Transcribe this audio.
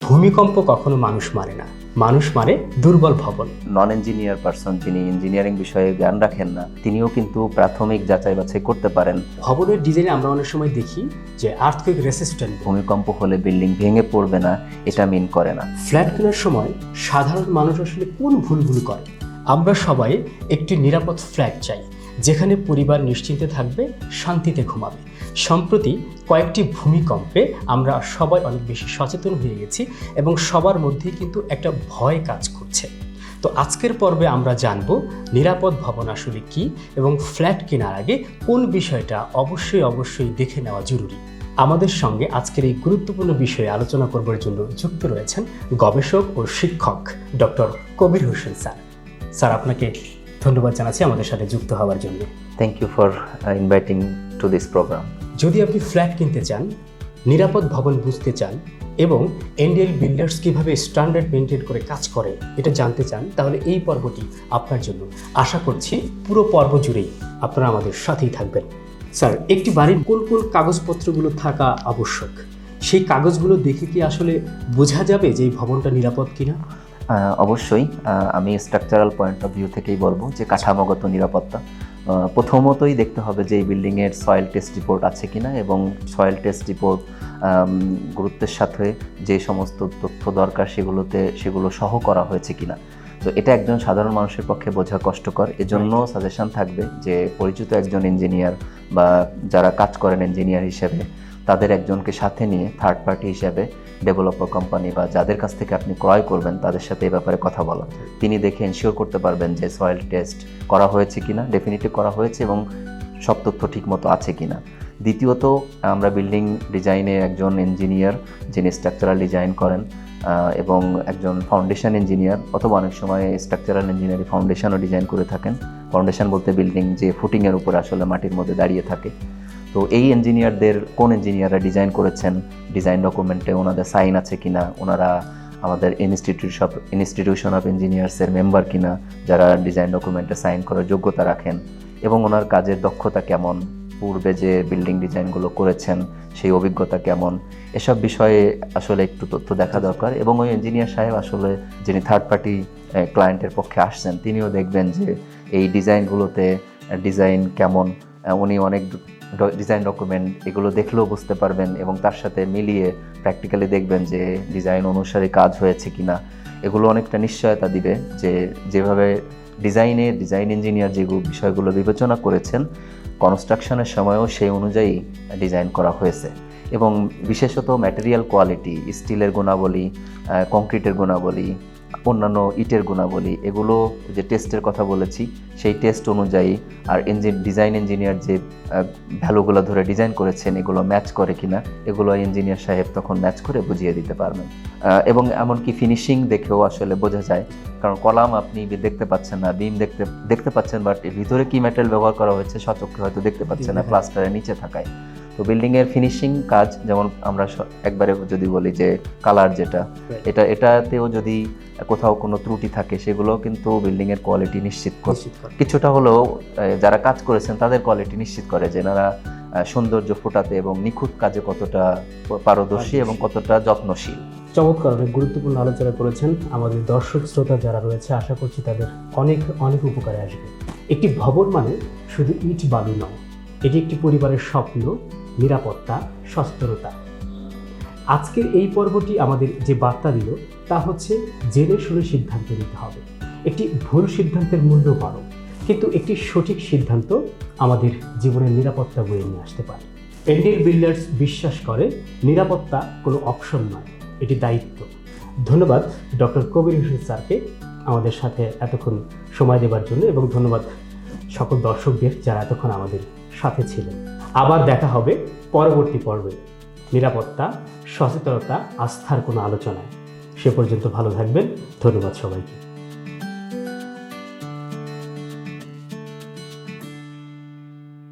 ভূমিকম্প কখনো মানুষ মারে না, মানুষ মারে দুর্বল ভবন। নন ইঞ্জিনিয়ার পারসন যিনি ইঞ্জিনিয়ারিং বিষয়ে জ্ঞান রাখেন না, তিনিও কিন্তু প্রাথমিক যাচাই বাছাই করতে পারেন। ভবনের ডিজাইনে আমরা অনেক সময় দেখি যে আর্থকুইক রেসিস্ট্যান্ট। ভূমিকম্প হলে বিল্ডিং ভেঙে পড়বে না, এটা মিন করে না। ফ্ল্যাট কেনার সময় সাধারণ মানুষ আসলে কোন ভুলগুলো করে? আমরা সবাই একটি নিরাপদ ফ্ল্যাট চাই, যেখানে পরিবার নিশ্চিন্তে থাকবে, শান্তিতে ঘুমাবে। সম্প্রতি কয়েকটি ভূমিকম্পে আমরা সবাই অনেক বেশি সচেতন হয়ে গেছি এবং সবার মধ্যেই কিন্তু একটা ভয় কাজ করছে। তো আজকের পর্বে আমরা জানব নিরাপদ ভবন আসলে কি এবং ফ্ল্যাট কেনার আগে কোন বিষয়টা অবশ্যই দেখে নেওয়া জরুরি। আমাদের সঙ্গে আজকের এই গুরুত্বপূর্ণ বিষয়ে আলোচনা করবার জন্য যুক্ত রয়েছেন গবেষক ও শিক্ষক doctor Kabir Hossain sir. Sir, আপনাকে ধন্যবাদ জানাচ্ছি আমাদের সাথে যুক্ত হওয়ার জন্য। Thank you for inviting to this programme. যদি আপনি ফ্ল্যাট কিনতে চান, নিরাপদ ভবন বুঝতে চান এবং এনডিএল বিল্ডার্স কীভাবে স্ট্যান্ডার্ড মেনটেন করে কাজ করে এটা জানতে চান, তাহলে এই পর্বটি আপনার জন্য। আশা করছি পুরো পর্ব জুড়েই আপনারা আমাদের সাথেই থাকবেন। স্যার, একটি বাড়ির কোন কোন কাগজপত্রগুলো থাকা আবশ্যক? সেই কাগজগুলো দেখে কি আসলে বোঝা যাবে যে এই ভবনটা নিরাপদ কিনা? অবশ্যই আমি স্ট্রাকচারাল পয়েন্ট অফ ভিউ থেকেই বলবো যে কাঠামোগত নিরাপত্তা। প্রথমতই দেখতে হবে যে এই বিল্ডিংয়ের সয়েল টেস্ট রিপোর্ট আছে কিনা, এবং সয়েল টেস্ট রিপোর্ট গুরুত্বের সাথে যে সমস্ত তথ্য দরকার সেগুলো সহ করা হয়েছে কিনা। তো এটা একজন সাধারণ মানুষের পক্ষে বোঝা কষ্টকর। এজন্য সাজেশন থাকবে যে পরিচিত একজন ইঞ্জিনিয়ার বা যারা কাজ করেন ইঞ্জিনিয়ার হিসেবে, তাদের একজনকে সাথে নিয়ে থার্ড পার্টি হিসেবে ডেভেলপার কোম্পানি বা যাদের কাছ থেকে আপনি ক্রয় করবেন তাদের সাথে এই ব্যাপারে কথা বলা। তিনি দেখে এনশিওর করতে পারবেন যে সয়েল টেস্ট করা হয়েছে কিনা, ডেফিনেটলি করা হয়েছে এবং সব তথ্য ঠিকমতো আছে কিনা। দ্বিতীয়ত, আমরা বিল্ডিং ডিজাইনে একজন ইঞ্জিনিয়ার যিনি স্ট্রাকচারাল ডিজাইন করেন এবং একজন ফাউন্ডেশন ইঞ্জিনিয়ার, অথবা অনেক সময় স্ট্রাকচারাল ইঞ্জিনিয়ারিং ফাউন্ডেশনও ডিজাইন করে থাকেন। ফাউন্ডেশন বলতে বিল্ডিং যে ফুটিংয়ের উপরে আসলে মাটির মধ্যে দাঁড়িয়ে থাকে। তো এই ইঞ্জিনিয়ারদের কোন ইঞ্জিনিয়াররা ডিজাইন করেছেন, ডিজাইন ডকুমেন্টে ওনাদের সাইন আছে কিনা, ওনারা আমাদের ইনস্টিটিউশন অফ ইঞ্জিনিয়ার্সের মেম্বার কিনা, যারা ডিজাইন ডকুমেন্টে সাইন করার যোগ্যতা রাখেন, এবং ওনার কাজের দক্ষতা কেমন, পূর্বে যে বিল্ডিং ডিজাইনগুলো করেছেন সেই অভিজ্ঞতা কেমন, এসব বিষয়ে আসলে একটু তথ্য দেখা দরকার। এবং ওই ইঞ্জিনিয়ার সাহেব আসলে যিনি থার্ড পার্টি ক্লায়েন্টের পক্ষে আসছেন, তিনিও দেখবেন যে এই ডিজাইনগুলোতে ডিজাইন কেমন। উনি অনেক ডিজাইন ডকুমেন্ট এগুলো দেখলেও বুঝতে পারবেন এবং তার সাথে মিলিয়ে প্র্যাকটিক্যালি দেখবেন যে ডিজাইন অনুসারে কাজ হয়েছে কিনা। এগুলো অনেকটা নিশ্চয়তা দিবে যে যেভাবে ডিজাইন ইঞ্জিনিয়ার যে বিষয়গুলো বিবেচনা করেছেন, কনস্ট্রাকশনের সময়ও সেই অনুযায়ী ডিজাইন করা হয়েছে। এবং বিশেষত ম্যাটেরিয়াল কোয়ালিটি, স্টিলের গুণাবলী, কংক্রিটের গুণাবলী, অন্যান্য ইটের গুণাবলী, এগুলো যে টেস্টের কথা বলেছি সেই টেস্ট অনুযায়ী আর ডিজাইন ইঞ্জিনিয়ার যে ভ্যালুগুলো ধরে ডিজাইন করেছেন এগুলো ম্যাচ করে কিনা, এগুলো ইঞ্জিনিয়ার সাহেব তখন ম্যাচ করে বুঝিয়ে দিতে পারবেন। এবং এমনকি ফিনিশিং দেখেও আসলে বোঝা যায়, কারণ কলাম আপনি দেখতে পাচ্ছেন না, বিম দেখতে পাচ্ছেন, বাট ভিতরে কি ম্যাটেরিয়াল ব্যবহার করা হয়েছে স্বচক্ষে হয়তো দেখতে পাচ্ছেন না প্লাস্টারের নিচে থাকায়। তো বিল্ডিংয়ের ফিনিশিং কাজ, যেমন আমরা একবারে যদি বলি যে কালার যেটা, এটাতেও যদি কোথাও কোনো ত্রুটি থাকে সেগুলো কিন্তু বিল্ডিংয়ের কোয়ালিটি নিশ্চিত করে। কিছুটা হলেও যারা কাজ করেছেন তাদের কোয়ালিটি নিশ্চিত করে যে এনারা সৌন্দর্য ফোটাতে এবং নিখুঁত কাজে কতটা পারদর্শী এবং কতটা যত্নশীল। চমৎকার, অনেক গুরুত্বপূর্ণ আলোচনা করেছেন। আমাদের দর্শক শ্রোতা যারা রয়েছে, আশা করছি তাদের অনেক উপকারে আসবে। একটি ভবন মানে শুধু ইট বালু নয়, এটি একটি পরিবারের স্বপ্ন, নিরাপত্তা, সচ্ছলতা। আজকের এই পর্বটি আমাদের যে বার্তা দিল তা হচ্ছে জেনে শুনে সিদ্ধান্ত নিতে হবে। একটি ভুল সিদ্ধান্তের মূল্য বড়, কিন্তু একটি সঠিক সিদ্ধান্ত আমাদের জীবনের নিরাপত্তা বয়ে নিয়ে আসতে পারে। এনডিএল বিল্ডার্স বিশ্বাস করে নিরাপত্তা কোনো অপশন নয়, এটি দায়িত্ব। ধন্যবাদ ডক্টর কবির হোসেন স্যারকে আমাদের সাথে এতক্ষণ সময় দেওয়ার জন্য, এবং ধন্যবাদ সকল দর্শকদের যারা এতক্ষণ আমাদের সাথে ছিলেন। আবার দেখা হবে পরবর্তী পর্বে নিরাপত্তা, সচেতনতা, আস্থার কোনো আলোচনায়। সে পর্যন্ত ভালো থাকবেন। ধন্যবাদ সবাইকে।